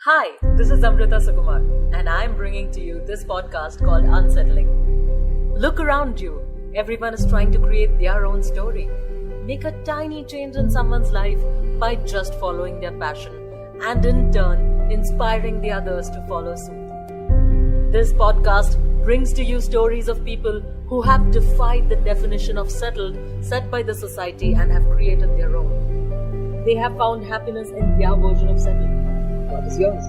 Hi, this is Amrita Sukumar, and I'm bringing to you this podcast called Unsettling. Look around you. Everyone is trying to create their own story. Make a tiny change in someone's life by just following their passion and in turn, inspiring the others to follow suit. This podcast brings to you stories of people who have defied the definition of settled set by the society and have created their own. They have found happiness in their version of settled. What is yours?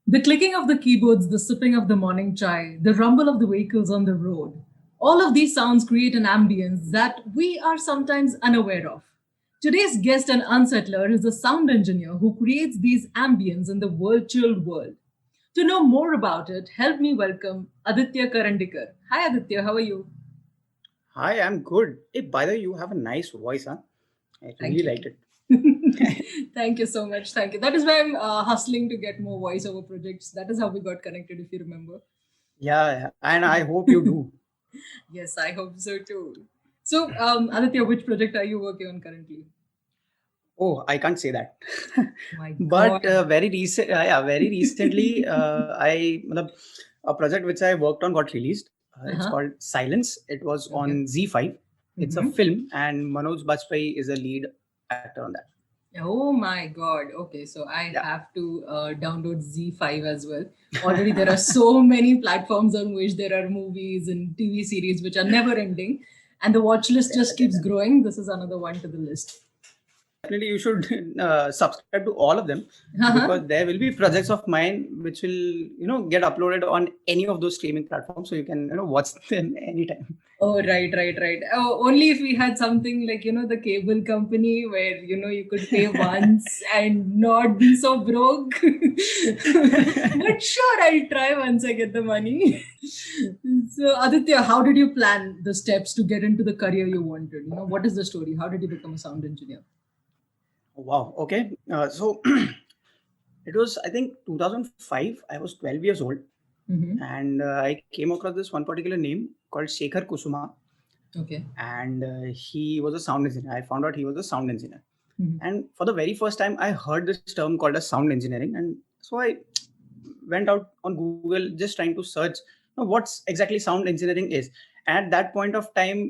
The clicking of the keyboards, the sipping of the morning chai, the rumble of the vehicles on the road, all of these sounds create an ambience that we are sometimes unaware of. Today's guest and unsettler is a sound engineer who creates these ambience in the virtual world. To know more about it, help me welcome Aditya Karandikar. Hi Aditya, how are you? Hi, I'm good. Hey, by the way, you have a nice voice, huh? I Thank really you. liked it. Thank you so much. Thank you. That is why I'm hustling to get more voiceover projects. That is how we got connected, if you remember. Yeah, and I hope you do. Yes, I hope so too. So, Aditya, which project are you working on currently? Oh, I can't say that. My But God. very recently, a project which I worked on got released. It's Uh-huh. called Silence. It was Okay. on Z5. It's a Mm-hmm. film, and Manoj Bajpayee is a lead actor on that. Oh my God. Okay, so I Yeah. have to download Z5 as well. Already, there are so many platforms on which there are movies and TV series which are never ending, and the watch list just keeps growing. This is another one to the list. Definitely you should subscribe to all of them, Uh-huh. because there will be projects of mine which will get uploaded on any of those streaming platforms, so you can watch them anytime. Oh, right. Oh, only if we had something like, the cable company where, you could pay once and not be so broke. But sure, I'll try once I get the money. So, Aditya, how did you plan the steps to get into the career you wanted? What is the story? How did you become a sound engineer? Wow, okay. So it was, I think, 2005. I was 12 years old, Mm-hmm. and I came across this one particular name called Shekhar Kusuma, Okay. and he was a sound engineer. I found out he was a sound engineer. Mm-hmm. And for the very first time, I heard this term called as sound engineering. And so I went out on Google just trying to search what's exactly sound engineering is. At that point of time,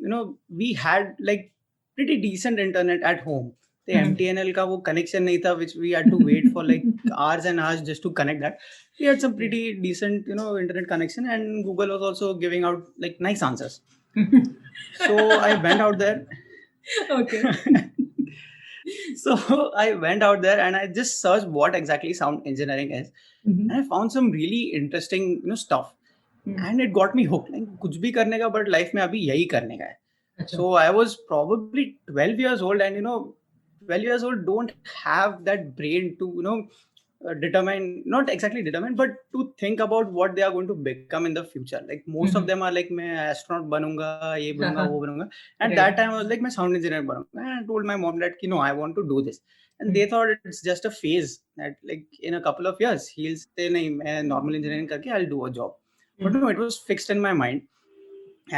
we had like pretty decent internet at home. The MTNL का वो connection नहीं था, which we had to wait for like hours and hours just to connect that. We had some pretty decent, internet connection, and Google was also giving out like nice answers. So I went out there. Okay. So I went out there and I just searched what exactly sound engineering is, and Mm-hmm. I found some really interesting stuff, Mm. and it got me hooked. Like कुछ भी करने का, but life में अभी यही करने का है. Acha. So I was probably 12 years old, and 12 years old don't have that brain to determine, not exactly determine, but to think about what they are going to become in the future. Like most of Mm-hmm. them are like मैं astronaut बनूंगा, ये बनूंगा, वो बनूंगा. And Right. that time I was like मैं sound engineer बनूंगा. And I told my mom that no, I want to do this. And Mm. they thought it's just a phase, that like in a couple of years he'll say नहीं मैं normal engineering करके I'll do a job. But Mm. no, it was fixed in my mind.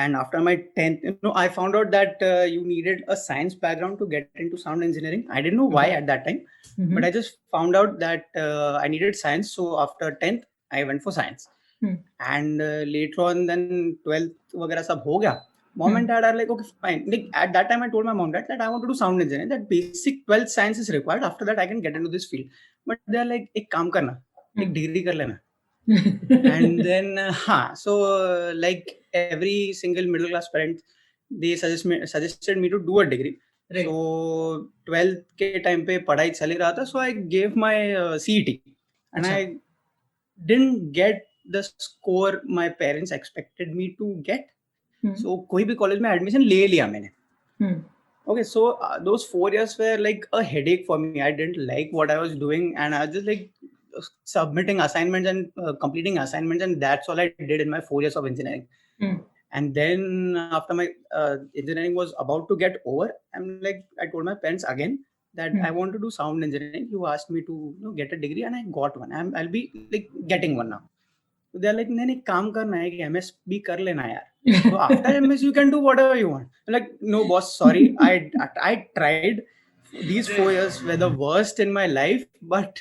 And after my 10th, I found out that you needed a science background to get into sound engineering. I didn't know why Okay. at that time, Mm-hmm. but I just found out that I needed science. So after 10th, I went for science. Mm. And later on, then 12th वगैरह सब हो गया. Mom and dad are like, okay, fine. Like, at that time, I told my mom that I want to do sound engineering. That basic 12th science is required. After that, I can get into this field. But they're like, एक काम करना, एक degree कर लेना. And then like every single middle class parent, they suggested me to do a degree. Right. So 12th के time पे पढ़ाई चल ही रहा था, so I gave my CET, and Acha. I didn't get the score my parents expected me to get. Hmm. So कोई भी college में admission ले लिया मैंने. Hmm. Okay, so those 4 years were like a headache for me. I didn't like what I was doing, and I was just like submitting assignments and completing assignments, and that's all I did in my 4 years of engineering. Hmm. And then after my engineering was about to get over, I told my parents again that I want to do sound engineering. You asked me to get a degree, and I got one. I'll be like getting one now. So they're like, नहीं नहीं काम करना है कि MS भी कर लेना यार. So after MS, you can do whatever you want. I'm like, no, boss, sorry. I tried. These 4 years were the worst in my life, but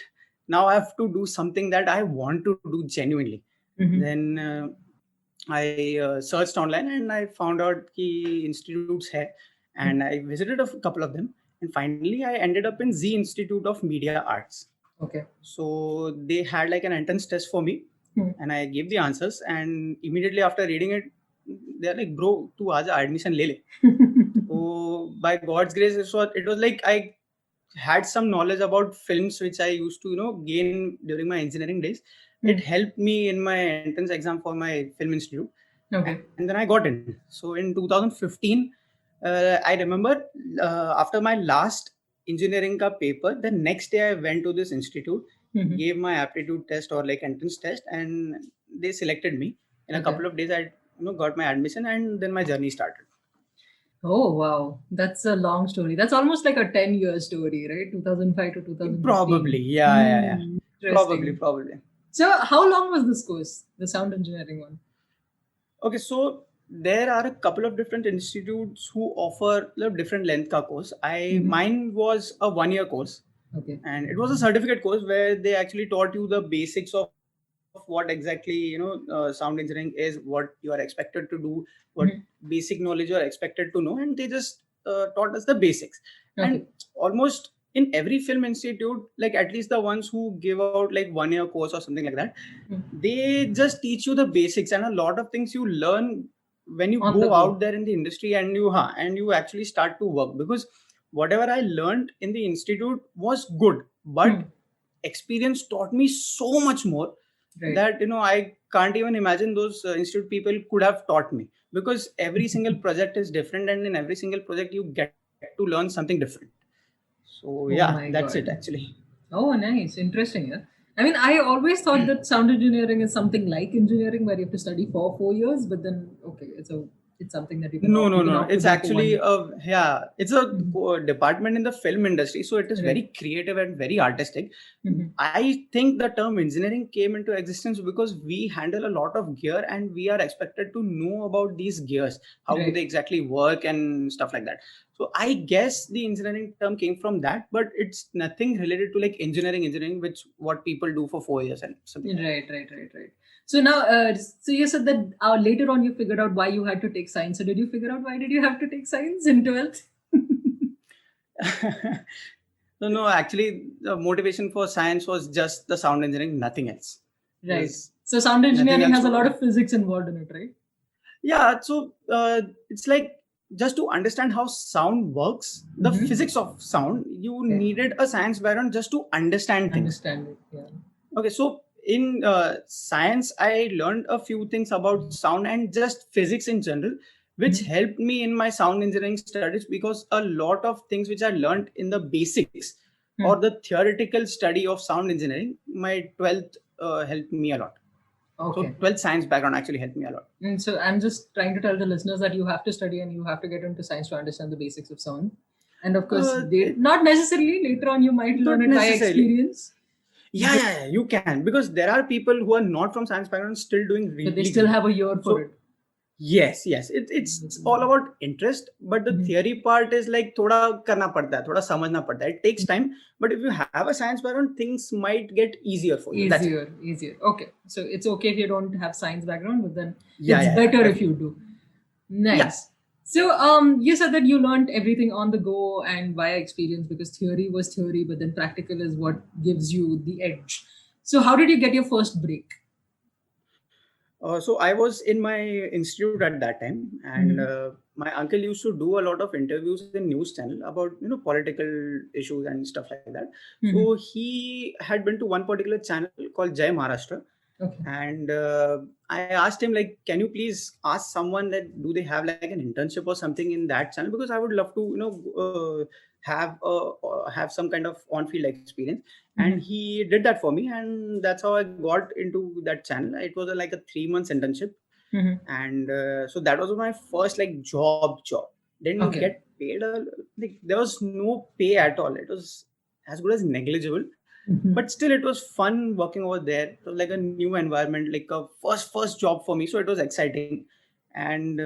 now I have to do something that I want to do genuinely. Mhm. Then I searched online and I found out ki institutes hai, and I visited a couple of them. And finally, I ended up in Z Institute of Media Arts. Okay. So they had like an entrance test for me, Hmm. and I gave the answers. And immediately after reading it, they're like, "Bro, tu aaja admission le le." So by God's grace, it was like I had some knowledge about films which I used to gain during my engineering days. It Hmm. helped me in my entrance exam for my film institute, Okay. and then I got in. So in 2015, I remember after my last engineering ka paper, the next day I went to this institute, Mhm. gave my aptitude test or like entrance test, and they selected me. In a Okay. couple of days, I got my admission, and then my journey started. Oh, wow. That's a long story. That's almost like a 10-year story, right? 2005 to 2015. Probably, yeah. Interesting. Probably. So, how long was this course, the sound engineering one? Okay, so there are a couple of different institutes who offer different length ka course. Mhm. Mine was a 1 year course, Okay. and it was a certificate course where they actually taught you the basics of what exactly sound engineering is, what you are expected to do, what Mhm. basic knowledge you are expected to know, and they just taught us the basics. And Okay. almost in every film institute, like at least the ones who give out like 1 year course or something like that, Mm. they just teach you the basics, and a lot of things you learn when you On the go go. out there in the industry, and you actually start to work. Because whatever I learned in the institute was good, Hmm. but experience taught me so much more Right. that I can't even imagine those institute people could have taught me, because every single project is different, and in every single project you get to learn something different. So yeah, Oh that's my it God. actually. Oh, nice. Interesting. Yeah. I mean, I always thought that sound engineering is something like engineering where you have to study for 4 years, but then, okay, it's something that you can No. opt to It's do for one actually year. it's a Mhm. department in the film industry, so it is Right. very creative and very artistic. Mhm. I think the term engineering came into existence because we handle a lot of gear, and we are expected to know about these gears, how do Right. they exactly work and stuff like that. So I guess the engineering term came from that, but it's nothing related to like engineering, which what people do for 4 years and something like Right. So now, so you said that later on you figured out why you had to take science. So did you figure out why did you have to take science in 12th? that. No, actually, the motivation for science was just the sound engineering, nothing else. Right. There's So sound nothing engineering else. has a lot of physics involved in it, right? Yeah, so it's like just to understand how sound works, the Mm-hmm. physics of sound, you Okay. needed a science background just to understand things. Understand it. Yeah. Okay, so in science, I learned a few things about sound and just physics in general, which Mhm. helped me in my sound engineering studies, because a lot of things which I learned in the basics or Hmm. the theoretical study of sound engineering, my 12th helped me a lot. So Okay. 12th science background actually helped me a lot. And so I'm just trying to tell the listeners that you have to study and you have to get into science to understand the basics of sound. And of course, they It, not necessarily later on you might learn not it by necessarily. experience, Yeah, you can, because there are people who are not from science background still doing but they really still great. have a year for So it. yes, it's all about interest, but the Mhm. theory part is like thoda karna padta hai, thoda samajhna padta hai. It takes time, but if you have a science background, things might get easier for you. That's it. Easier. Okay. So it's okay if you don't have science background, but then it's Yeah, better if you definitely. do. Yeah. Nice. So you said that you learned everything on the go and via experience because theory was theory, but then practical is what gives you the edge. So how did you get your first break? So I was in my institute at that time, and Mhm. my uncle used to do a lot of interviews in news channel about political issues and stuff like that. So Mhm. he had been to one particular channel called Jai Maharashtra, Okay. and I asked him like, can you please ask someone that do they have like an internship or something in that channel, because I would love to have some kind of on-field experience. And Mhm. he did that for me, and that's how I got into that channel. It was like a 3 months internship, Mhm. and so that was my first like job. Didn't Okay. get paid like there was no pay at all. It was as good as negligible, Mhm. but still it was fun working over there. It was like a new environment, like a first job for me, so it was exciting. and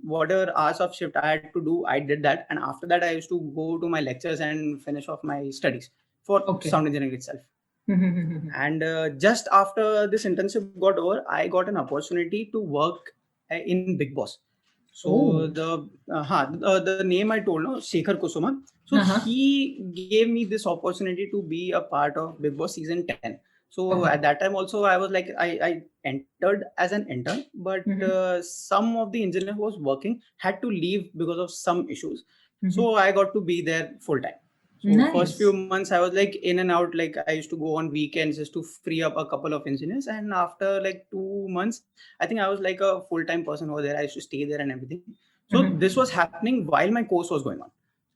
whatever hours of shift I had to do, I did that. And after that, I used to go to my lectures and finish off my studies for sound engineering itself. And just after this internship got over, I got an opportunity to work in Big Boss. So the name I told, no, Shekhar Kusuma. So he gave me this opportunity to be a part of Big Boss season 10. So at that time also, I was like, I entered as an intern, but some of the engineer who was working had to leave because of some issues. So I got to be there full time. So first few months I was like in and out, like I used to go on weekends just to free up a couple of engineers. And after like 2 months, I think I was like a full-time person over there. I used to stay there and everything. So this was happening while my course was going on.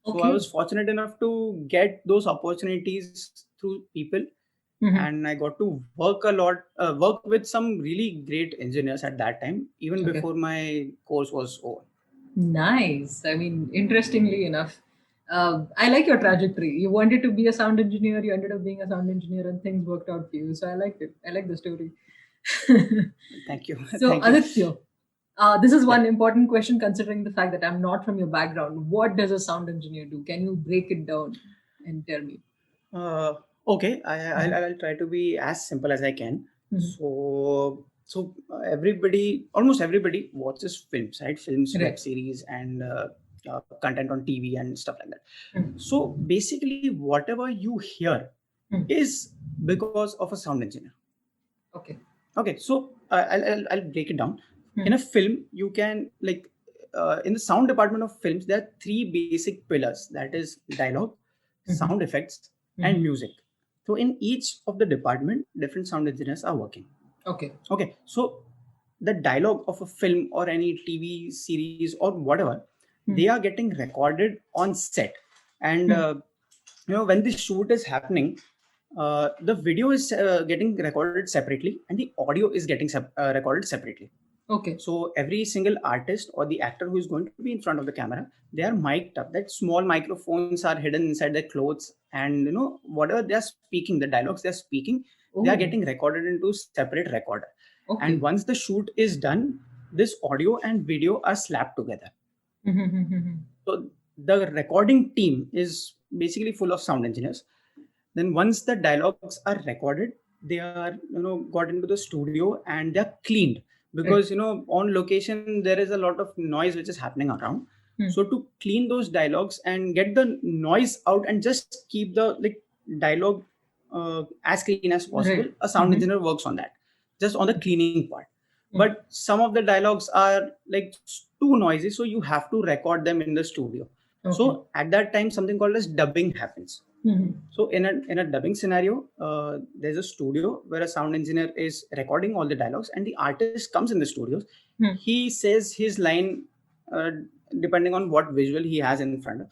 So I was fortunate enough to get those opportunities through people. And I got to work a lot, work with some really great engineers at that time, even before my course was over. Nice. I mean, interestingly enough, I like your trajectory. You wanted to be a sound engineer, you ended up being a sound engineer, and things worked out for you. So I liked it. I like the story. Thank you. So, Thank you. Aditya, this is one important question considering the fact that I'm not from your background. What does a sound engineer do? Can you break it down and tell me? Okay, I'll try to be as simple as I can. So almost everybody watches films, right? Films, web series, and content on TV and stuff like that. So basically, whatever you hear is because of a sound engineer. Okay. So I'll break it down. In a film, you can in the sound department of films, there are three basic pillars. That is dialogue, sound effects, and music. So in each of the department, different sound engineers are working. Okay. So the dialogue of a film or any TV series or whatever, they are getting recorded on set. And when the shoot is happening, the video is getting recorded separately and the audio is getting recorded separately. Okay. So every single artist or the actor who is going to be in front of the camera, they are mic'd up. That small microphones are hidden inside their clothes, and whatever they are speaking, the dialogues they are speaking, they are getting recorded into separate recorder. Okay. And once the shoot is done, this audio and video are slapped together. So the recording team is basically full of sound engineers. Then once the dialogues are recorded, they are got into the studio and they are cleaned. Because on location there is a lot of noise which is happening around. So to clean those dialogues and get the noise out and just keep the dialogue as clean as possible, a sound engineer works on that, just on the cleaning part. But some of the dialogues are too noisy, so you have to record them in the studio. So at that time, something called as dubbing happens. So in a dubbing scenario, there's a studio where a sound engineer is recording all the dialogues, and the artist comes in the studios. He says his line depending on what visual he has in front of.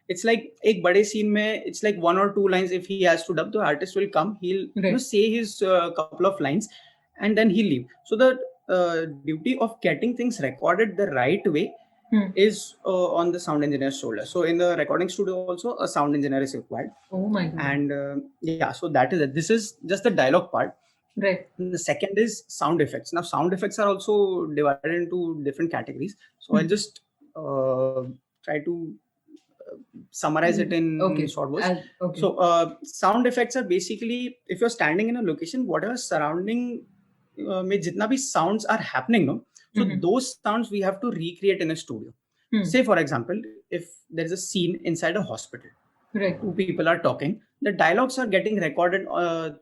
It's like ek bade scene mein, it's like one or two lines. If he has to dub, the artist will come. He'll say his couple of lines, and then he'll leave. So the duty of getting things recorded the right way is on the sound engineer's shoulder. So in the recording studio also, a sound engineer is required. Oh my god. And so that is it. This is just the dialogue part. Right. And the second is sound effects. Now sound effects are also divided into different categories. So I'll just try to summarize it in short words. So sound effects are basically, if you're standing in a location, whatever surrounding mein jitna bhi sounds are happening, no? So those sounds we have to recreate in a studio. Say for example, if there is a scene inside a hospital, two people are talking, the dialogues are getting recorded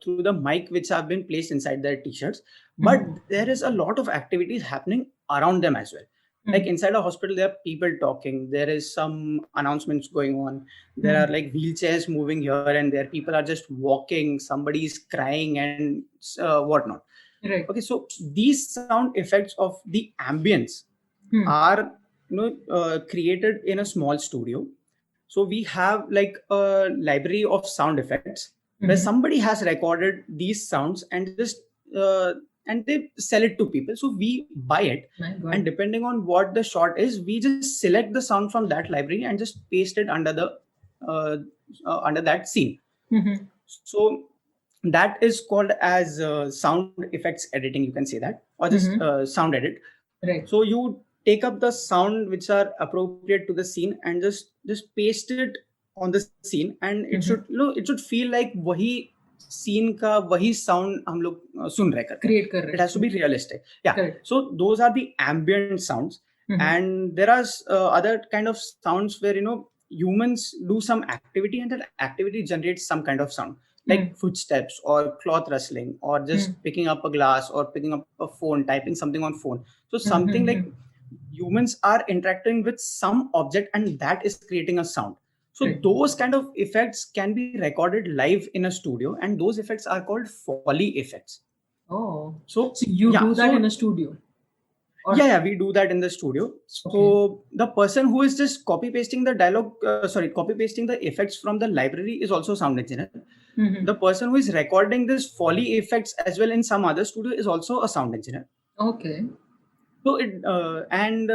through the mic which have been placed inside their t-shirts, but there is a lot of activities happening around them as well. Like inside a hospital, there are people talking, there is some announcements going on, there are wheelchairs moving here and there, people are just walking, somebody is crying and whatnot. Right. Okay, so these sound effects of the ambience are created in a small studio. So we have a library of sound effects where somebody has recorded these sounds and just and they sell it to people. So we buy it, and depending on what the shot is, we just select the sound from that library and just paste it under the under that scene. So that is called as sound effects editing, you can say that, or just sound edit. Right. So you take up the sound which are appropriate to the scene and just paste it on the scene, and it should it should feel like वही scene का वही sound हम लोग सुन रहे करके. Create कर रहे It has to be realistic. Yeah. Correct. So those are the ambient sounds. And there are other kind of sounds where humans do some activity and that activity generates some kind of sound, like footsteps or cloth rustling or just picking up a glass or picking up a phone, typing something on phone. So something like humans are interacting with some object and that is creating a sound. So those kind of effects can be recorded live in a studio, and those effects are called Foley effects. Oh, so you do that in a studio? Or... Yeah, we do that in the studio. So the person who is just copy pasting the copy pasting the effects from the library is also sound engineer. The person who is recording this Foley effects as well in some other studio is also a sound engineer. Okay. So and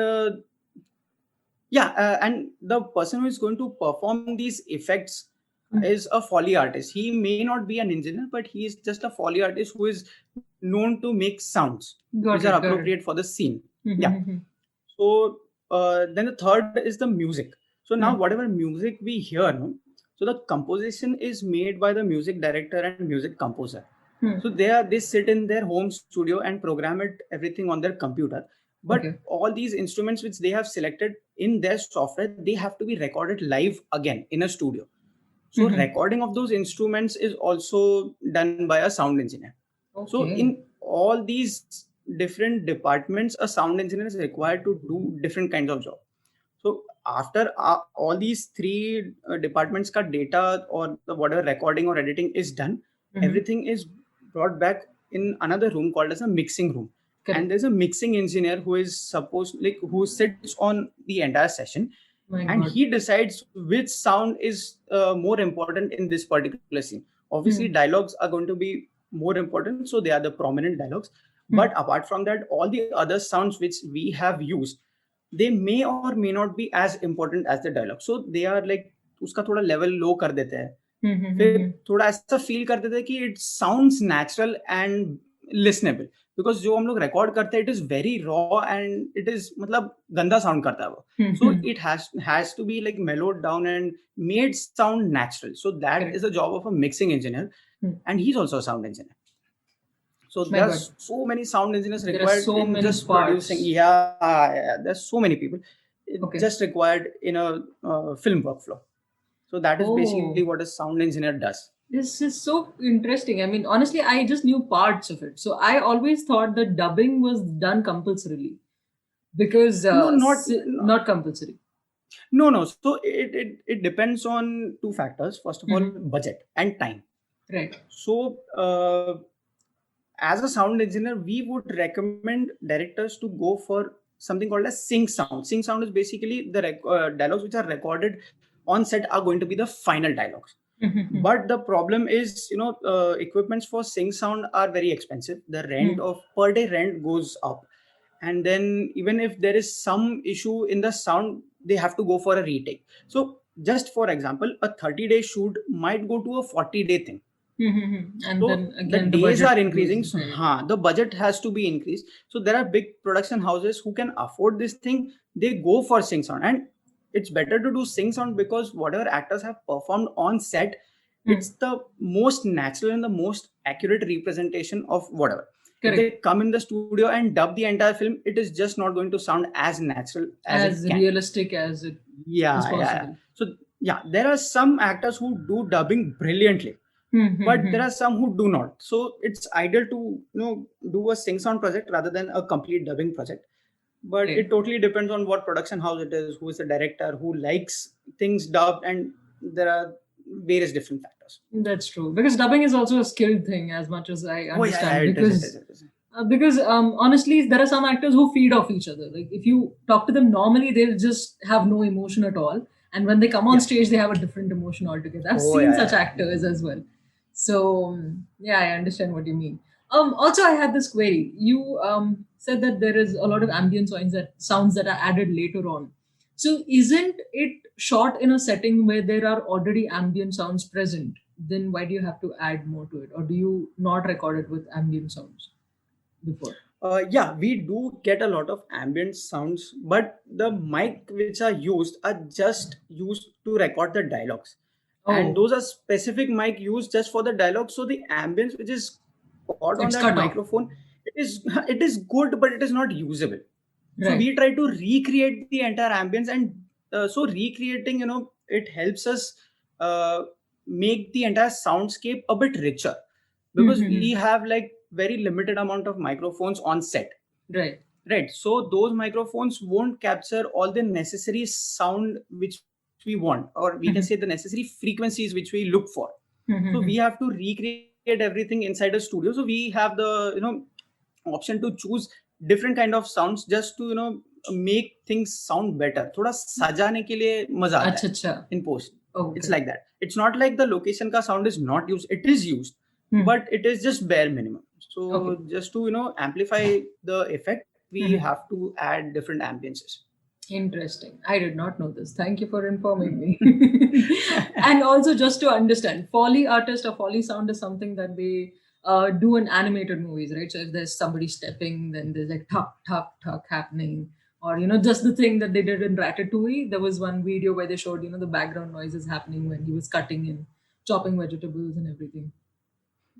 the person who is going to perform these effects is a Foley artist. He may not be an engineer, but he is just a Foley artist who is known to make sounds which are appropriate for the scene. So then the third is the music. So now whatever music we hear, so the composition is made by the music director and music composer. So they sit in their home studio and program it everything on their computer. But all these instruments which they have selected in their software, they have to be recorded live again in a studio. So recording of those instruments is also done by a sound engineer. So in all these different departments, a sound engineer is required to do different kinds of job. So after all these three departments ka data or whatever recording or editing is done, everything is brought back in another room called as a mixing room. And there's a mixing engineer who is who sits on the entire session. He decides which sound is more important in this particular scene. Obviously, dialogues are going to be more important, so they are the prominent dialogues. But apart from that, all the other sounds which we have used, they may or may not be as important as the dialogue. So they are like, उसका थोड़ा level low कर देते हैं. फिर थोड़ा ऐसा feel कर देते हैं कि it sounds natural and listenable. Because जो हम लोग record करते हैं, it is very raw and it is मतलब गंदा sound करता है वो. So it has to be like mellowed down and made sound natural. So that is the job of a mixing engineer, and he's also a sound engineer. So there's so many sound engineers required in just producing. Yeah, there's so many people just required in a film workflow. So that is basically what a sound engineer does. This is so interesting. I mean, honestly, I just knew parts of it. So I always thought that dubbing was done compulsorily because not compulsory. No. So it depends on two factors. First of all, budget and time. Right. So as a sound engineer, we would recommend directors to go for something called a sync sound. Sync sound is basically the dialogues which are recorded on set are going to be the final dialogues. But the problem is, equipments for sync sound are very expensive. The rent of per day rent goes up. And then even if there is some issue in the sound, they have to go for a retake. So just for example, a 30-day shoot might go to a 40-day thing. And so then again, the days are increasing. So the budget has to be increased. So there are big production houses who can afford this thing. They go for sync sound, and it's better to do sync sound because whatever actors have performed on set, it's the most natural and the most accurate representation of whatever. Correct. If they come in the studio and dub the entire film, it is just not going to sound as natural as it can. Realistic as it is possible. Yeah. So there are some actors who do dubbing brilliantly. But there are some who do not. So it's ideal to do a sync sound project rather than a complete dubbing project. But it totally depends on what production house it is, who is the director, who likes things dubbed, and there are various different factors. That's true. Because dubbing is also a skilled thing, as much as I understand. Because honestly, there are some actors who feed off each other. Like if you talk to them normally, they'll just have no emotion at all. And when they come on stage, they have a different emotion altogether. I've seen such actors as well. So I understand what you mean. Also, I had this query. You said that there is a lot of ambient sounds that are added later on. So isn't it shot in a setting where there are already ambient sounds present? Then why do you have to add more to it? Or do you not record it with ambient sounds before? Yeah, we do get a lot of ambient sounds, but the mic which are used are just used to record the dialogues. And Oh, those are specific mic used just for the dialogue. So the ambience which is got on it's that cut off. microphone, it is it is good, but it is not usable. So Right. we try to recreate the entire ambience, and so recreating, it helps us uh, make the entire soundscape a bit richer, because we Mm-hmm. have like very limited amount of microphones on set, Right. right? So those microphones won't capture all the necessary sound which we want, or we can say the Mm-hmm. necessary frequencies which we look for. So we Mm-hmm. have to recreate everything inside a studio. So we have the option to choose different kind of sounds just to make things sound better. थोड़ा सजाने के लिए मजा आता Acha, है acha. in post. It's Okay. like that. It's not like the location ka sound is not used. It is used, Hmm. but it is just bare minimum. So Okay. just to amplify the effect, we Mhm. have to add different ambiences. Interesting. I did not know this. Thank you for informing me. And also, just to understand, Foley artist or Foley sound is something that they do in animated movies, right? So if there's somebody stepping, then there's like tuck, tuck, tuck happening. Or, just the thing that they did in Ratatouille. There was one video where they showed, the background noises happening when he was cutting and chopping vegetables and everything.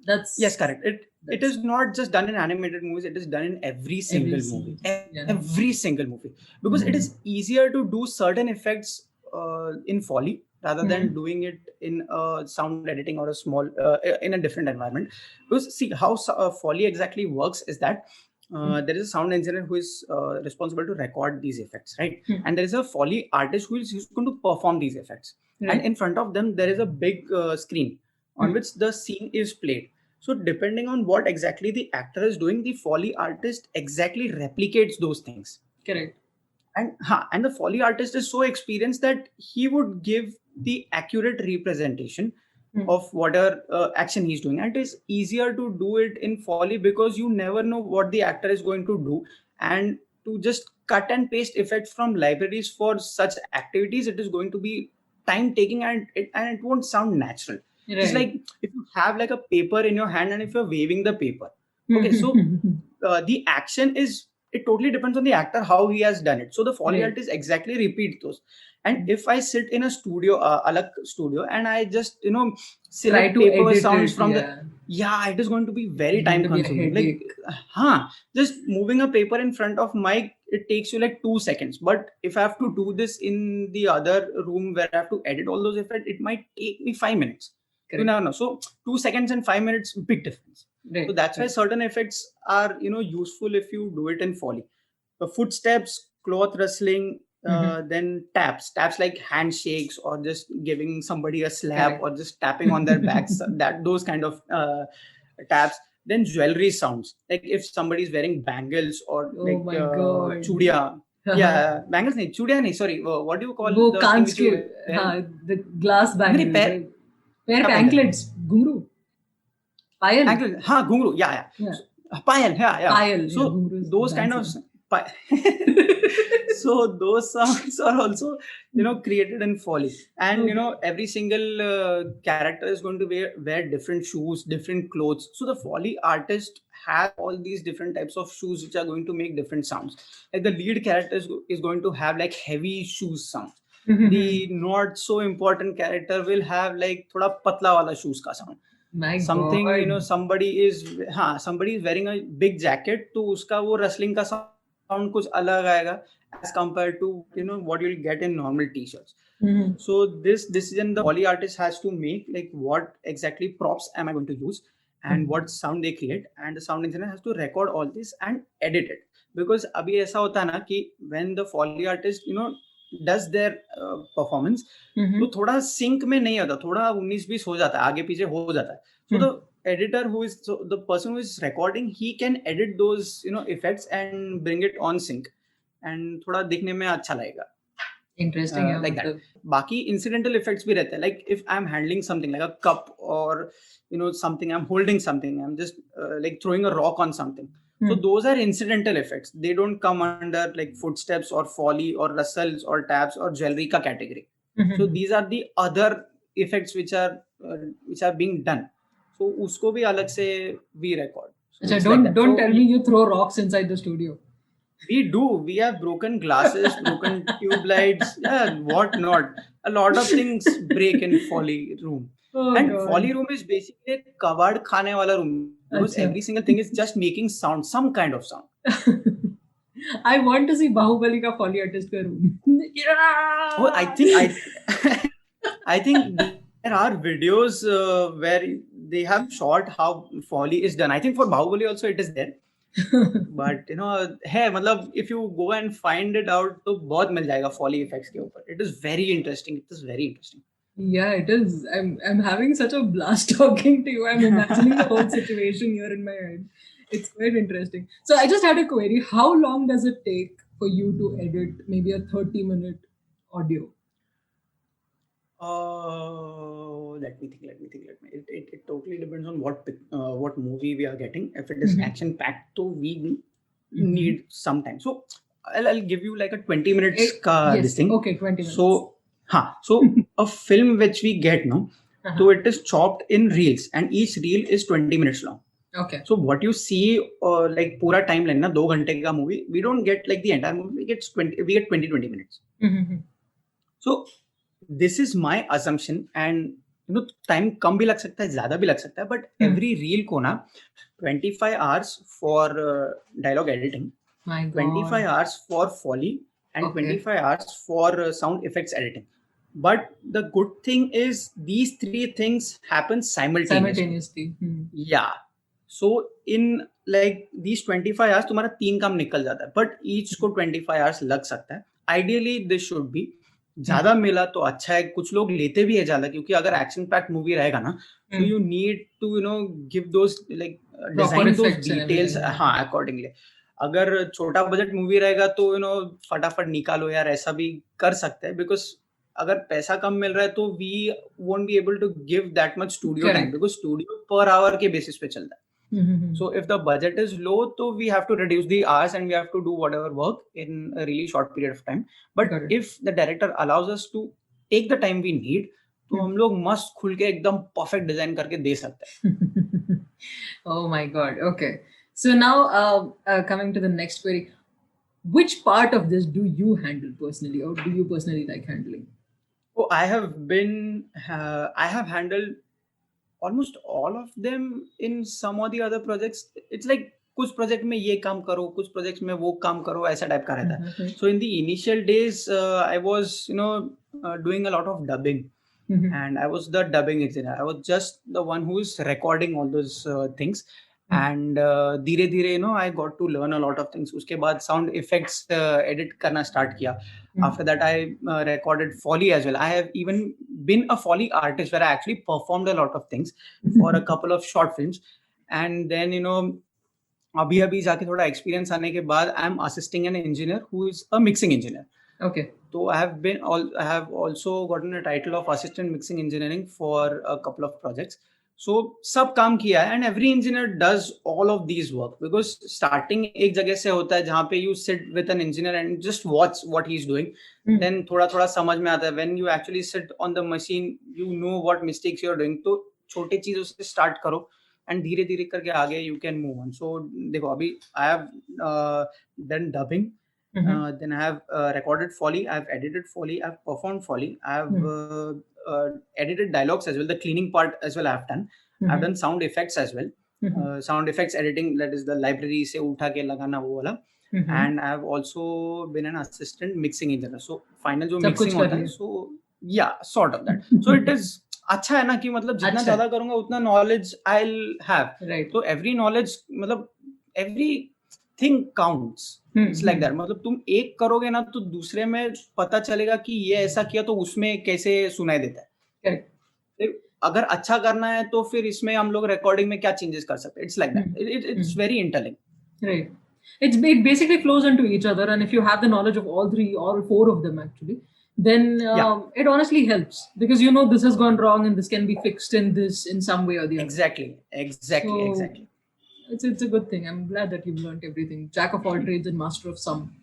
Yes, That's, correct. It that's is not just done in animated movies, it is done in every every single movie. scene. Yeah. Every single movie. Because it is Mhm. easier to do certain effects in Foley rather than Mhm. doing it in sound editing or a small in a different environment. Because see how Foley exactly works is that there is a sound engineer who is responsible to record these effects, right? Mhm. And there is a Foley artist who's going to perform these effects. And Right. in front of them, there is a big screen on Mhm. which the scene is played. So depending on what exactly the actor is doing, the Foley artist exactly replicates those things. Correct. And the Foley artist is so experienced that he would give the accurate representation Mhm. of whatever action he's doing. And it is easier to do it in Foley because you never know what the actor is going to do. And to just cut and paste effects from libraries for such activities, it is going to be time taking, and it won't sound natural. Just Right. like if you have like a paper in your hand and if you're waving the paper. Okay, so Mhm. the action is, it totally depends on the actor how he has done it. So the Foley Right. artist exactly repeat those. And if I sit in a studio, alag studio, and I just Try select to paper edit sounds it. from the, Yeah. yeah, it is going to be very It's going time to be a consuming. Like, headache. just moving a paper in front of mic, it takes you like 2 seconds. But if I have to do this in the other room where I have to edit all those effects, it might take me 5 minutes. You Correct. never know. So 2 seconds and 5 minutes, big difference. So Right. that's why Right. certain effects are useful if you do it in Foley. Footsteps, cloth rustling, Mhm. then taps like handshakes or just giving somebody a slap Correct. or just tapping on their backs, that those kind of taps. Then jewelry sounds, like if somebody is wearing bangles or Oh like my God. chudiya. Uh-huh. Yeah, bangles nahi, chudiya nahi, sorry. What do you call वो the thing कांच which के you wear? the glass नहीं bangles, पैर, right? पैर क्या पे पहनते हैं? anklets, घुंघरू, पायल, Ankle, हाँ, घुंघरू, yeah. yeah, So, payal, yeah. पायल, yeah, So घुंघरू is those kind of dancing. so those sounds are also created in Foley. And Okay. every single character is going to wear different shoes, different clothes. So the Foley artist has all these different types of shoes which are going to make different sounds. Like the lead character is going to have like heavy shoes sound. The not so important character will have like thoda patla wala shoes ka sound. My Something, God. somebody is wearing a big jacket, तो उसका वो rustling का sound कुछ अलग आएगा as compared to what you'll get in normal t-shirts. Mhm. So this decision the Foley artist has to make, like what exactly props am I going to use and Mhm. what sound they create, and the sound engineer has to record all this and edit it. Because अभी ऐसा होता है ना कि when the Foley artist does their performance, तो Mhm. थोड़ा sink में नहीं होता, थोड़ा 19-20 हो जाता है, आगे पीछे हो जाता है. So the Hmm. editor the person who is recording, he can edit those effects and bring it on sync, and थोड़ा दिखने में अच्छा लगेगा. Interesting, yeah, Like that. मतलब. बाकी incidental effects भी रहते हैं. Like if I'm handling something like a cup, or something, I'm holding something, I'm just like throwing a rock on something. So Hmm. those are incidental effects. They don't come under like footsteps or Foley or rustles or taps or jewelry ka category. So Mhm. these are the other effects which are being done. So उसको भी अलग से we record. So Achha, it's like that. don't So tell me you throw rocks inside the studio. we do. We have broken glasses, broken tube lights, yeah, what not. A lot of things break in Folly room. Oh And Folly God. room is basically a kawad khane wala room because every Achha. single thing is just making sound, some kind of sound. I want to see Bahubali ka folly artist ka room. Oh, I think I think there are videos where they have shot how Folly is done. I think for Bahubali also it is there. But hey, मतलब if you go and find it out, तो बहुत मिल जाएगा Foley effects के ऊपर. It is very interesting. It is very interesting. Yeah, it is. I'm having such a blast talking to you. I'm imagining the whole situation here in my head. It's quite interesting. So I just had a query. How long does it take for you to edit maybe a 30-minute audio? Let me think. It totally depends on what movie we are getting. If it is action packed, so we need some time. So I'll give you like a 20 minutes Yes. this thing. Okay, 20 minutes. So a film which we get no, so it is chopped in reels, and each reel is 20 minutes long. Okay. So what you see like pura timeline na 2 घंटे का movie, we don't get like the entire movie. We get 20 minutes. So this is my assumption, and time कम भी लग सकता है, ज़्यादा भी लग सकता है, but every reel को ना 25 hours for dialogue editing, My God. 25 hours for Foley, and Okay. 25 hours for sound effects editing. But the good thing is these 3 things happen simultaneously. Yeah. So in like these 25 hours तुम्हारा 3 काम निकल जाता है, but each को 25 hours लग सकता है. Ideally this should be ज्यादा मिला तो अच्छा है. कुछ लोग लेते भी है ज्यादा, क्योंकि अगर एक्शन पैक्ड मूवी रहेगा ना, so you need to give those like design those effects and details everything. हाँ accordingly. अगर छोटा बजट मूवी रहेगा तो फटाफट निकालो यार, ऐसा भी कर सकते हैं, बिकॉज अगर पैसा कम मिल रहा है तो we won't be able to give that much studio time, because studio पर आवर के बेसिस पे चलता है. So if the budget is low, so we have to reduce the hours and we have to do whatever work in a really short period of time. But if the director allows us to take the time we need, तो हम लोग मस्त खुल के एकदम perfect design करके दे सकते हैं. Oh my God. Okay. So now coming to the next query, which part of this do you handle personally, or do you personally like handling? Oh, I have handled almost all of them in some or the other projects. It's like कुछ project में ये काम करो, कुछ projects में वो काम करो, ऐसा टाइप का रहता है. So in the initial days I was doing a lot of dubbing, and I was the dubbing engineer. I was just the one who is recording all those things, and धीरे धीरे I got to learn a lot of things. उसके बाद sound effects edit करना start किया. After that I recorded Foley as well. I have even been a Foley artist where I actually performed a lot of things for a couple of short films, and then अभी जाके थोड़ा experience आने के बाद I am assisting an engineer who is a mixing engineer. Okay. So I have also gotten a title of assistant mixing engineering for a couple of projects. So सब काम किया है, and every engineer does all of these work, because starting एक जगह से होता है जहाँ पे you sit with an engineer and just watch what he's doing. Then थोड़ा समझ में आता है. When you actually sit on the machine, you know what mistakes you're doing. तो छोटे चीजों से start करो, and धीरे धीरे करके आगे you can move on. So देखो अभी I have done dubbing. Then I have recorded Foley, I have edited Foley, I have performed Foley, I have edited dialogues as well, the cleaning part as well I have done. I have done sound effects as well. Sound effects editing, that is the library से उठा के लगाना वो वाला. And I have also been an assistant mixing engineer. So final जो mixing होता है, so yeah, sort of that. So it is अच्छा है ना कि मतलब जितना ज़्यादा करूँगा उतना knowledge I'll have. Right. So every knowledge मतलब every thing counts. It's like that. मतलब तुम एक करोगे ना तो दूसरे में पता चलेगा कि ये ऐसा किया तो उसमें कैसे सुनाई देता है. Correct. फिर अगर अच्छा करना है तो फिर इसमें हम लोग रिकॉर्डिंग में क्या चेंजेस कर सकते हैं. It's like that. It's very interlinked. Right. It basically flows into each other, and if you have the knowledge of all 3 or 4 of them actually, then it honestly helps, because this has gone wrong and this can be fixed in some way or the other. Exactly. Exactly. It's a good thing. I'm glad that you've learned everything. Jack of all trades and master of some.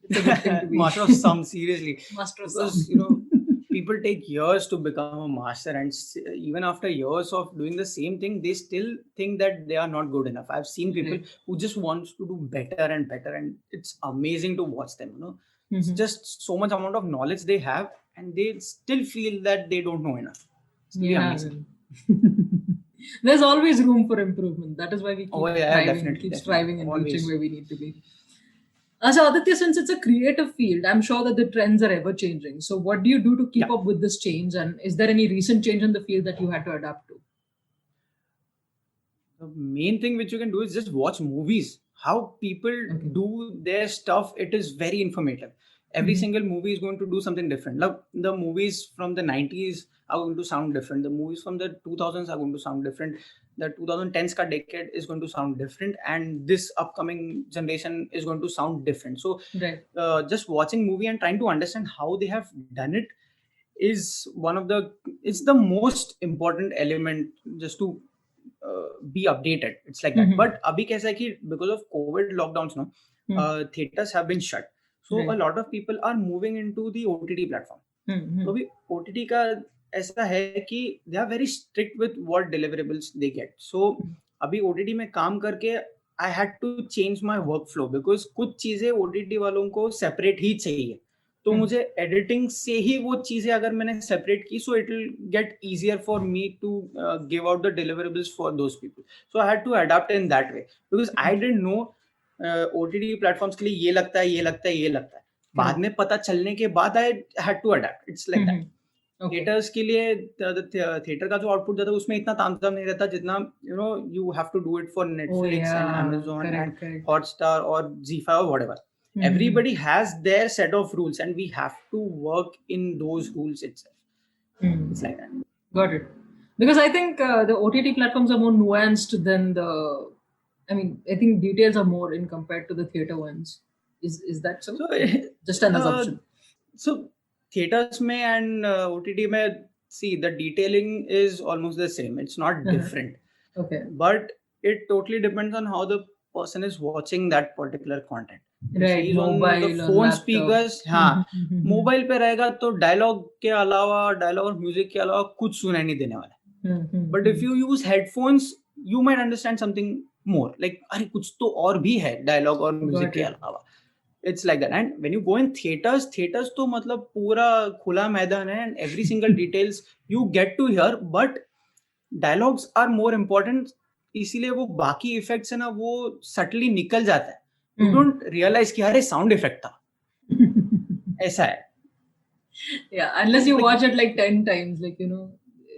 It's a good thing to be. Master of some, seriously. Master of Because, some. people take years to become a master, and even after years of doing the same thing, they still think that they are not good enough. I've seen people Right. who just wants to do better and better, and it's amazing to watch them. It's just so much amount of knowledge they have, and they still feel that they don't know enough. It's really Yeah. amazing. There's always room for improvement. That is why we keep Oh yeah, striving, definitely. striving and Always. reaching where we need to be. So Aditya, since it's a creative field, I'm sure that the trends are ever changing. So what do you do to keep Yeah. up with this change? And is there any recent change in the field that you had to adapt to? The main thing which you can do is just watch movies. How people Okay. do their stuff, it is very informative. Every Mhm. single movie is going to do something different. Like the movies from the 90s are going to sound different. The movies from the 2000s are going to sound different. The 2010s ka decade is going to sound different, and this upcoming generation is going to sound different. So Right. just watching movie and trying to understand how they have done it is it's the most important element, just to be updated. It's like that. Mhm. But abhi kaisa hai ki because of COVID lockdowns, theaters have been shut. So a Right. lot of people are moving into the OTT platform. Mhm. तो अभी OTT का ऐसा है कि they are very strict with what deliverables they get. So अभी OTT में काम करके I had to change my workflow because कुछ चीजें OTT वालों को separate ही चाहिए. तो मुझे एडिटिंग से ही वो चीजें अगर मैंने सेपरेट की, so it will get easier for me to give out the deliverables for those people. So I had to adopt in that way because I didn't know OTT platforms के लिए ये लगता है, ये लगता है, ये लगता है. बाद में पता चलने के बाद I had to adopt. It's like that. Theatres के लिए थिएटर का जो आउटपुट जाता है उसमें इतना तामझाम नहीं रहता जितना you have to do it for Netflix and Amazon and Hotstar और जी5 और whatever. Everybody has their set of rules and we have to work in those rules itself. It's like that. Got it. Because I think the OTT platforms are more nuanced than I think details are more in compared to the theater ones. Is that so? Just an assumption. So theaters mein and OTT mein, see, the detailing is almost the same. It's not different. Okay. But it totally depends on how the person is watching that particular content. Right. Mobile, the phone speakers, हाँ, mobile पे रहेगा तो dialogue के अलावा, dialogue और music के अलावा कुछ सुनाई नहीं देने वाला. But if you use headphones you might understand something more, like अरे कुछ तो और भी है डायलॉग और म्यूजिक के अलावा. It's like that. And when you go in theaters तो मतलब पूरा खुला मैदान है and every single details you get to hear, but dialogues are more important. इसीलिए वो बाकी इफेक्ट्स है ना, वो सटली निकल जाता है. You don't realize कि अरे साउंड इफेक्ट था. ऐसा है. Yeah, unless you watch it like 10 times, like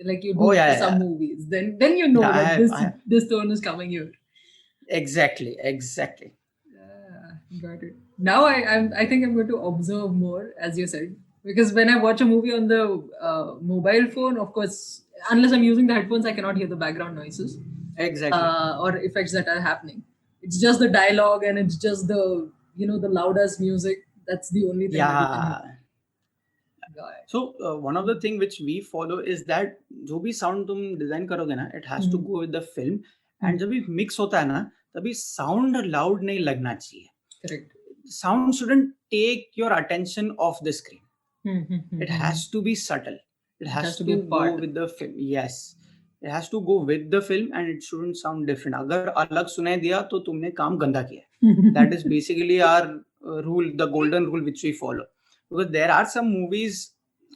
like you do some movies, then you know that this tone is coming here. Exactly. Yeah, got it. Now I think I'm going to observe more, as you said, because when I watch a movie on the mobile phone, of course, unless I'm using the headphones, I cannot hear the background noises. Exactly. Or effects that are happening. It's just the dialogue and it's just the the loudest music. That's the only thing. Yeah. So one of the thing which we follow is that जो भी sound तुम design करोगे ना, it has to go with the film. And जब भी mix होता है ना, तभी sound loud नहीं लगना चाहिए. Correct. Sound shouldn't take your attention off the screen. It has to be subtle. It has to go with the film. Yes. It has to go with the film and it shouldn't sound different. अगर अलग सुनाई दिया तो तुमने काम गंदा किया. That is basically our rule, the golden rule which we follow. Because there are some movies,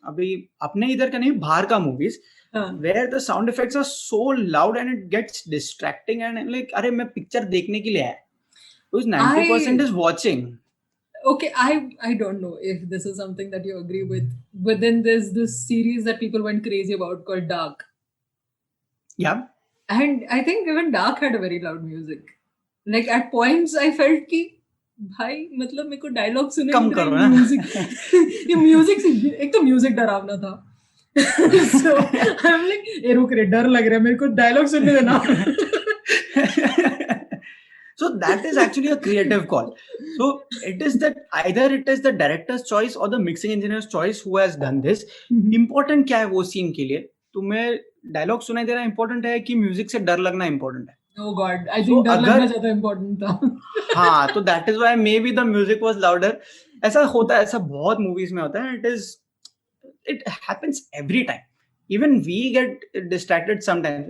अभी अपने इधर का नहीं, बाहर का movies, where the sound effects are so loud and it gets distracting and like अरे मैं picture देखने के लिए आया. Because 90% is watching. Okay, I don't know if this is something that you agree with, but then there's this series that people went crazy about called Dark. Yeah. And I think even Dark had a very loud music. Like at points I felt कि भाई मतलब मेरे को dialogue सुने कम करो ना. ये music से एक तो म्यूजिक डरावना था. So I'm like ए रुक रे, डर लग रहा है मेरे को, डायलॉग सुनने देना. So that is actually a creative call. So it is the director's choice or the mixing engineer's choice who has done this. Important क्या है वो सीन के लिए? तुम्हें डायलॉग सुनाई देना इम्पोर्टेंट है कि म्यूजिक से डर लगना इम्पोर्टेंट है? Oh God, I think डर लगना ज्यादा इम्पोर्टेंट था. हाँ, तो that is why maybe the music was louder. ऐसा होता है, ऐसा बहुत मूवीज में होता है. it happens every time. Even we get distracted sometimes,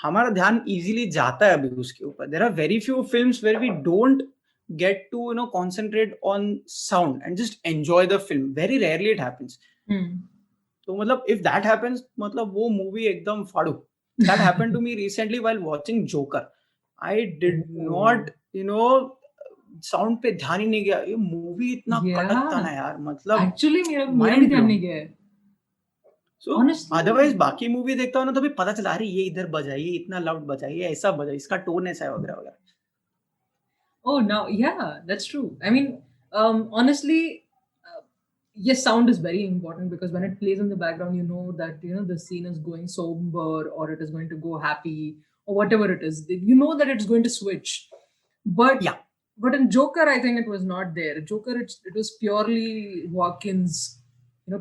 हमारा ध्यान easily जाता है अभी उसके ऊपर. There are very few films where we don't get to concentrate on sound and just enjoy the film. Very rarely it happens. तो मतलब if that happens, मतलब वो movie एकदम फाड़ू. That happened to me recently while watching Joker. I did not, sound पे ध्यान ही नहीं गया. ये मूवी इतना कड़क था ना यार, मतलब एक्चुअली मेरा भी ध्यान नहीं गया है. सो अदरवाइज बाकी मूवी देखता हूँ ना तो भी पता चला रही ये इधर बजाइए, इतना लाउड बजाइए, ऐसा बजाइए, इसका टोन ऐसा है वगैरह वगैरह. Oh no, yeah, that's true. I mean, honestly, yes, sound is very important because when it plays in the background, you know that the scene is going somber or it is going to go happy or whatever it is. You know that it's going to switch. But Yeah. But in Joker, I think it was not there. Joker, it was purely Joaquin's,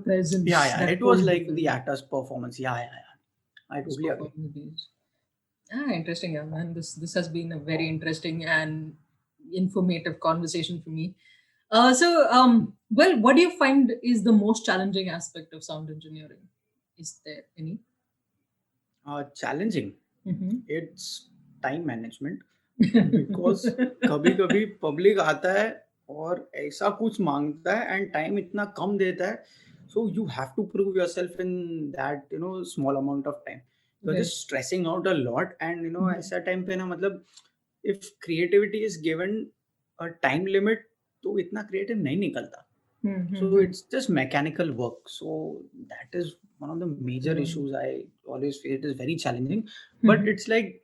presence. Yeah. that It was pulled like film. the actor's performance. Yeah. I His totally agree. performance. Interesting, yeah, man. This has been a very interesting and informative conversation for me. Well, what do you find is the most challenging aspect of sound engineering? Is there any? Challenging. Mm-hmm. It's time management. Because कभी कभी public आता है और ऐसा कुछ मांगता है and time इतना कम देता है, so you have to prove yourself in that small amount of time. You are just stressing out a lot and ऐसा टाइम पे ना, मतलब if creativity is given a time limit तो इतना क्रिएटिव नहीं निकलता. So it's just mechanical work. So that is one of the major issues I always feel. It is very challenging, but it's like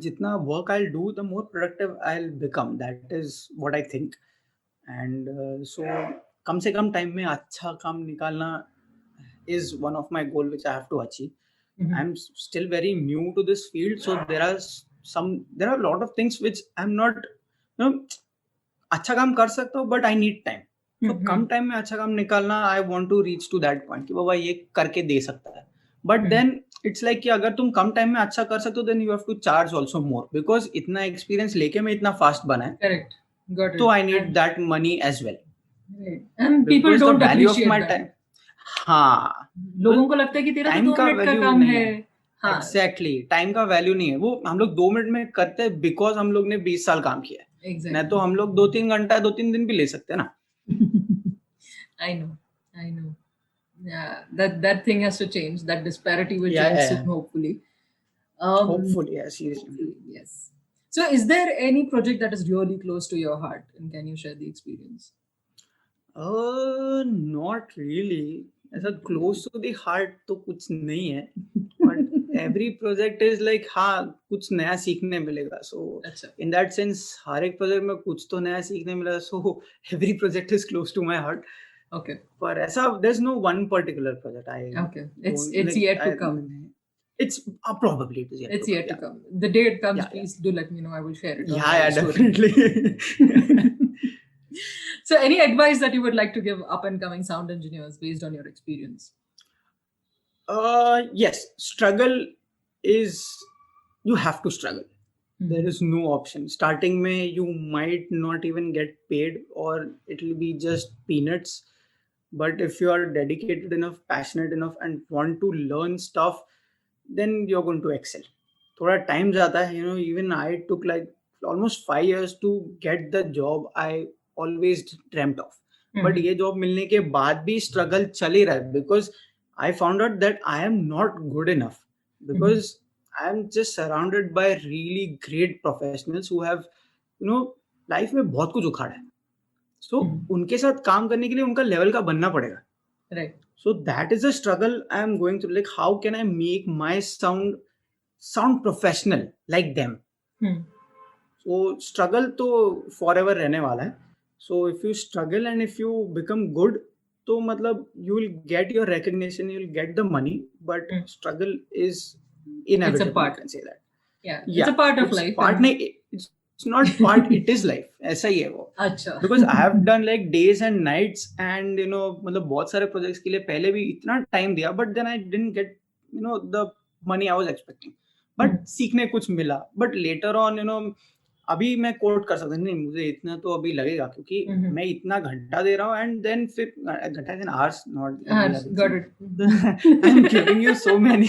जितना work I'll do, the more productive I'll become. That is what I think. And so कम से कम time में अच्छा काम निकालना is one of my goal which I have to achieve. I'm still very new to this field, so there are a lot of things which I'm not, अच्छा काम कर सकता हूँ, but I need time. तो कम time में अच्छा काम निकालना, I want to reach to that point कि बाबा ये करके दे सकता है. बट देन इट्स लाइक कि अगर तुम कम टाइम में अच्छा कर सकते हो, then you have to charge also more, because इतना एक्सपीरियंस लेके मैं इतना फास्ट बना है. Correct. Got it. तो I need that money as well. And people don't appreciate my that. time. हाँ, लोगों को लगता है कि तेरा तो टाइम 2 का मिनट का वैल्यू काम नहीं है. है. एग्जैक्टली, टाइम का वैल्यू नहीं है. वो हम लोग 2 मिनट में करते हैं बिकॉज हम लोग ने 20 साल काम किया है. Exactly. नहीं तो हम लोग 2-3 घंटा 2-3 दिन भी ले सकते हैं ना. I know. Yeah, that thing has to change. That disparity will Yeah, change yeah. soon, hopefully. Hopefully, yeah, seriously. Hopefully, yes. So, is there any project that is really close to your heart, and can you share the experience? Not really. ऐसा close to the heart तो कुछ नहीं है. But every project is like, हाँ, कुछ नया सीखने मिलेगा. So अच्छा. in that sense, हर एक project में कुछ तो नया सीखने मिला. So every project is close to my heart. Okay. पर ऐसा there's no one particular project. Okay. It's yet to come. It's probably it is yet It's to yet come. to come. The day it comes, Yeah, please do let me know. I will share it. on Yeah, my yeah, story. definitely. So, any advice that you would like to give up and coming sound engineers based on your experience? Yes, struggle is, you have to struggle. There is no option. Starting में you might not even get paid or it will be just peanuts. But if you are dedicated enough, passionate enough and want to learn stuff, then you're going to excel. थोड़ा time जाता है, even I took like almost 5 years to get the job I always dreamt of. But ये job मिलने के बाद भी struggle चल ही रहा है, because I found out that I am not good enough, because I am just surrounded by really great professionals who have, life में बहुत कुछ उखाड़ा है. So उनके साथ काम करने के लिए उनका लेवल का बनना पड़ेगा. Right. So that is a struggle I am going through. Like, how can I make my sound professional like them? So struggle तो forever रहने वाला है. So if you struggle and if you become good, तो मतलब you will get your recognition, you will get the money, but struggle is inevitable. It's a part. You can say that. Yeah, it's a part of it's life. Part नहीं, it's not part. It is life. ऐसा ही है वो. अच्छा. Because I have done like days and nights, and मतलब बहुत सारे projects के लिए पहले भी इतना time दिया, but then I didn't get the money I was expecting. But सीखने कुछ मिला. But later on, अभी मैं कोट कर सकता हूँ, नहीं मुझे इतना तो अभी लगेगा क्योंकि मैं इतना घंटा दे रहा हूँ, एंड देन फिर घंटा in hours not Got it. I am giving you so many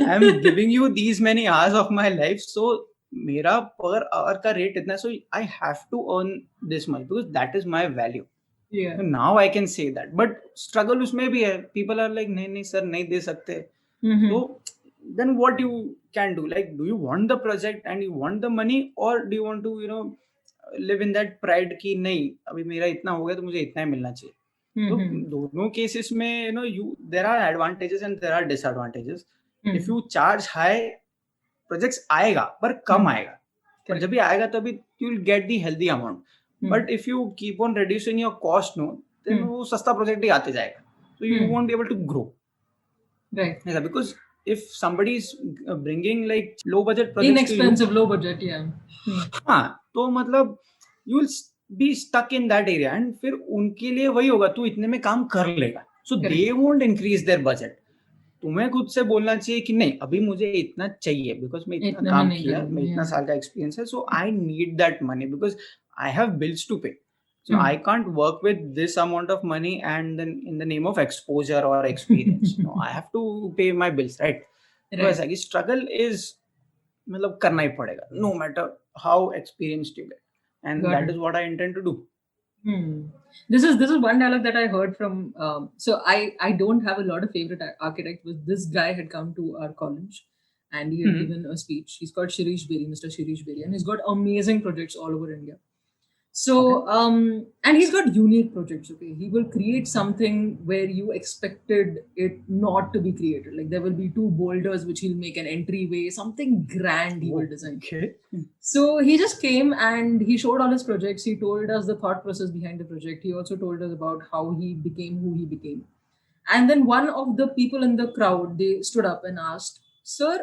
I am giving you these many hours of my life, so मेरा पर आवर का रेट इतना है, so I have to earn this much because that is my value. Yeah. Now I can say that, but struggle उसमें भी है. People are like नहीं नहीं सर नहीं दे सकते. So then what you can do, like do you want the project and you want the money, or do you want to live in that pride कि नहीं अभी मेरा इतना हो गया तो मुझे इतना ही मिलना चाहिए. तो दोनों केसेस में there are advantages and there are disadvantages. If you charge high, projects आएगा पर कम आएगा, और जब भी आएगा तभी you will get the healthy amount. But if you keep on reducing your cost, then वो सस्ता project ही आते जाएगा, so you won't be able to grow. Right. Yeah, because if somebody is bringing like low budget projects, inexpensive, low budget, yeah. हाँ, तो मतलब you will be stuck in that area, and फिर उनके लिए वही होगा, तू इतने में काम कर लेगा, so they won't increase their budget. तुम्हें खुद से बोलना चाहिए कि नहीं अभी मुझे इतना चाहिए बिकॉज मैं इतना काम किया, मैं इतना साल का एक्सपीरियंस है, so I need that money because I have bills to pay. So I can't work with this amount of money and then in the name of exposure or experience. No, I have to pay my bills, right? So ऐसा कि struggle is मतलब करना ही पड़ेगा, no matter how experienced you get, and that is what I intend to do. This is one dialogue that I heard from. So I don't have a lot of favorite architects, but this guy had come to our college, and he had given a speech. He's called Shirish Beri, Mr. Shirish Beri, and he's got amazing projects all over India. So, and he's got unique projects, okay? He will create something where you expected it not to be created. Like there will be two boulders which he'll make an entryway, something grand he will design. Okay. So he just came and he showed all his projects. He told us the thought process behind the project. He also told us about how he became who he became. And then one of the people in the crowd, they stood up and asked, "Sir,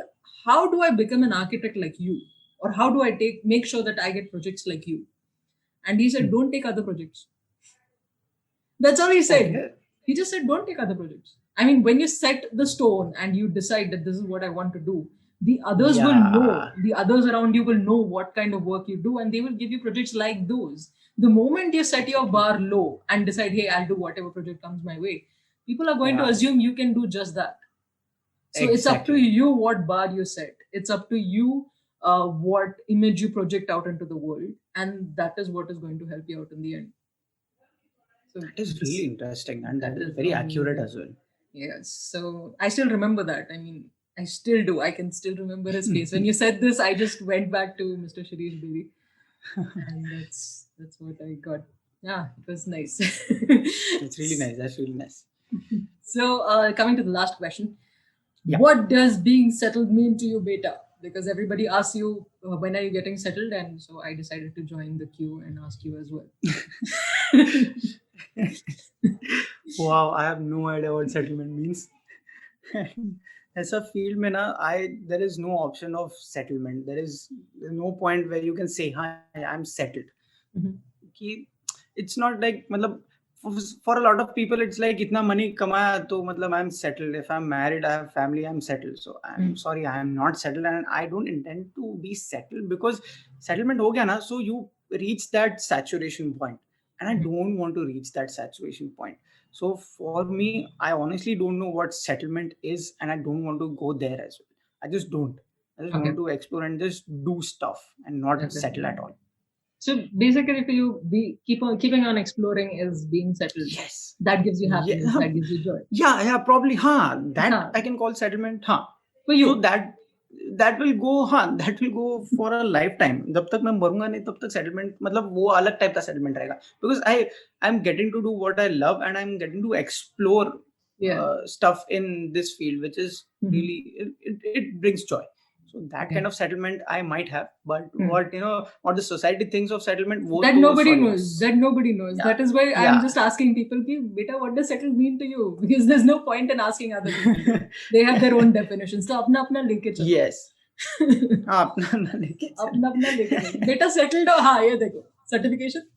how do I become an architect like you? Or how do I make sure that I get projects like you?" And he said, "Don't take other projects." That's all he said. Okay. He just said, "Don't take other projects." I mean, when you set the stone and you decide that this is what I want to do, the others will know. The others around you will know what kind of work you do, and they will give you projects like those. The moment you set your bar low and decide, "Hey, I'll do whatever project comes my way," people are going to assume you can do just that. So it's up to you what bar you set. It's up to you what image you project out into the world, and that is what is going to help you out in the end. So that is really interesting, and that is very accurate as well. Yes, so I still remember that. I mean, I still do. I can still remember his face. When you said this, I just went back to Mr. Shirish Beri, and that's what I got. Yeah, it was nice. It's really nice. That's really nice. So coming to the last question, what does being settled mean to you, beta? Because everybody asks you, when are you getting settled? And so I decided to join the queue and ask you as well. Wow, I have no idea what settlement means. As a field mein na, there is no option of settlement. There is no point where you can say, "Hi, I'm settled." It's not like matlab, for a lot of people it's like itna money kamaya to matlab I'm settled. If I'm married, I have family, I'm settled. So I'm sorry, I am not settled, and I don't intend to be settled, because settlement ho gaya na, so you reach that saturation point, and I don't want to reach that saturation point. So for me, I honestly don't know what settlement is, and I don't want to go there as well. I just don't. I just want to explore and just do stuff and not settle at all. So basically, for you, keeping on exploring is being settled. Yes, that gives you happiness. That gives you joy. Yeah, probably. That I can call settlement. For you, so that will go. That will go for a lifetime. जब तक मैं मरूंगा नहीं, तब तक settlement मतलब वो अलग type का settlement रहेगा. Because I'm getting to do what I love, and I'm getting to explore stuff in this field, which is really it brings joy. So that kind of settlement I might have, but what the society thinks of settlement, that nobody knows. That nobody knows. Yeah. That is why I'm just asking people, "Beta, what does settle mean to you?" Because there's no point in asking other people. They have their own definitions. So अपना लेके चलो. Yes. अपना लेके चलो. अपना लेके चलो. Beta settled हो, हाँ ये देखो certification.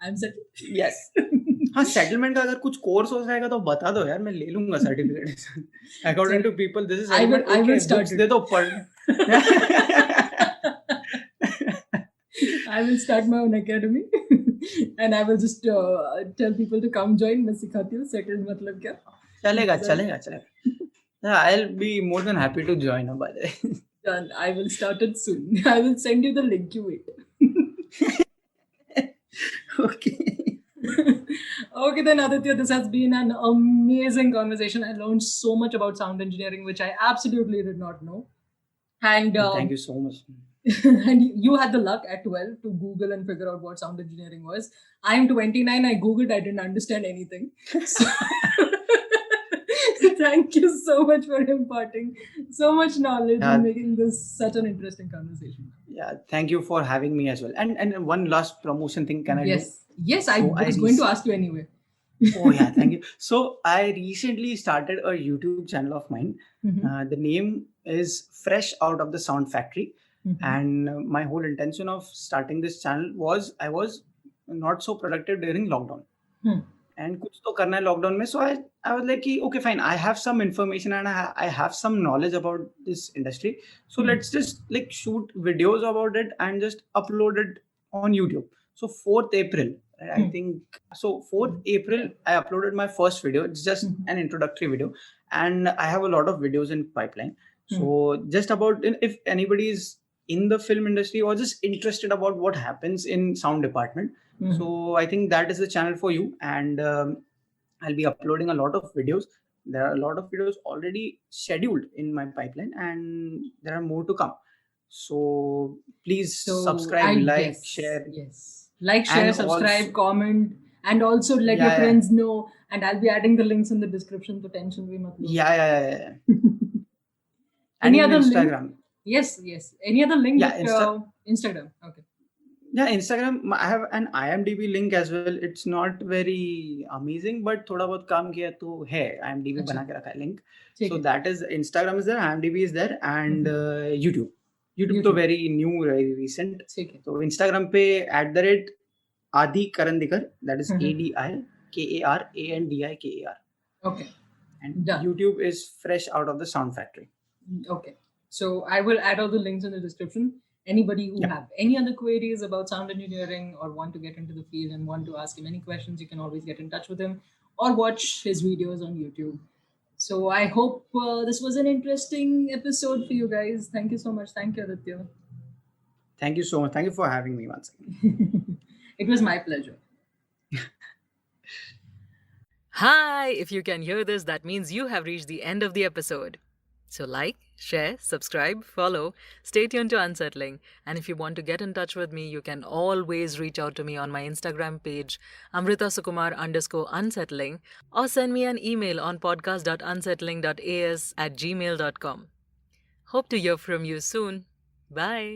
I'm settled. Yes. Settlement का अगर कुछ कोर्स हो जाएगा तो बता दो यार, मैं ले लूंगा certificate. According to people this is I will start दे दो पढ़. I will start my own academy and I will just tell people to come join. मैं सिखाती हूँ settled मतलब क्या. चलेगा. Yeah, I'll be more than happy to join, by the way. Done. I will start it soon. I will send you the link. You wait. Okay. Okay, then Aditya, this has been an amazing conversation. I learned so much about sound engineering, which I absolutely did not know. And Thank you so much. and you had the luck at 12 to Google and figure out what sound engineering was. I am 29. I Googled. I didn't understand anything. So thank you so much for imparting so much knowledge Yeah. and making this such an interesting conversation. Yeah, thank you for having me as well. And one last promotion thing can I do? Yes, I So was going to ask you anyway. Oh yeah, thank you. So I recently started a YouTube channel of mine. Mhm. The name is Fresh Out of the Sound Factory. Mhm. And my whole intention of starting this channel was I was not so productive during lockdown. Hmm. And कुछ तो करना है lockdown में. So I was like, okay, fine. I have some information and I have some knowledge about this industry. So Hmm. let's just like shoot videos about it and just upload it on YouTube. So 4th April, I Hmm. think. So 4th April, I uploaded my first video. It's just Mhm. an introductory video, and I have a lot of videos in pipeline. So just about if anybody is in the film industry or just interested about what happens in sound department, Mhm. so I think that is the channel for you. And I'll be uploading a lot of videos. There are a lot of videos already scheduled in my pipeline, and there are more to come. So please So subscribe, like, share, yes. Like, share, and subscribe, also comment, and also let your yeah, friends know. And I'll be adding the links in the description. So tension bhi mat lo. yeah. And Any in other link? Instagram, Yes. Any other link? yeah, But, Instagram. Okay. yeah, Instagram. I have an IMDb link as well. It's not very amazing, but थोड़ा बहुत काम किया तो है. IMDb अच्छा. बना के रखा है link. ठीक So है. that is Instagram is there, IMDb is there, and YouTube. YouTube तो YouTube. very new, very recent. ठीक है. So Instagram पे @Adi Karandikar, that is ADIKARANDIKAR, Okay. and Done. YouTube is Fresh Out of the Sound Factory. Okay. So I will add all the links in the description. Anybody who Yeah. have any other queries about sound engineering or want to get into the field and want to ask him any questions, you can always get in touch with him or watch his videos on YouTube. So I hope this was an interesting episode for you guys. Thank you so much. Thank you, Aditya. Thank you so much. Thank you for having me once again. It was my pleasure. Hi! If you can hear this, that means you have reached the end of the episode. So like, share, subscribe, follow, stay tuned to Unsettling. And if you want to get in touch with me, you can always reach out to me on my Instagram page, Amrita Sukumar _unsettling, or send me an email on podcast.unsettling.as@gmail.com. Hope to hear from you soon. Bye.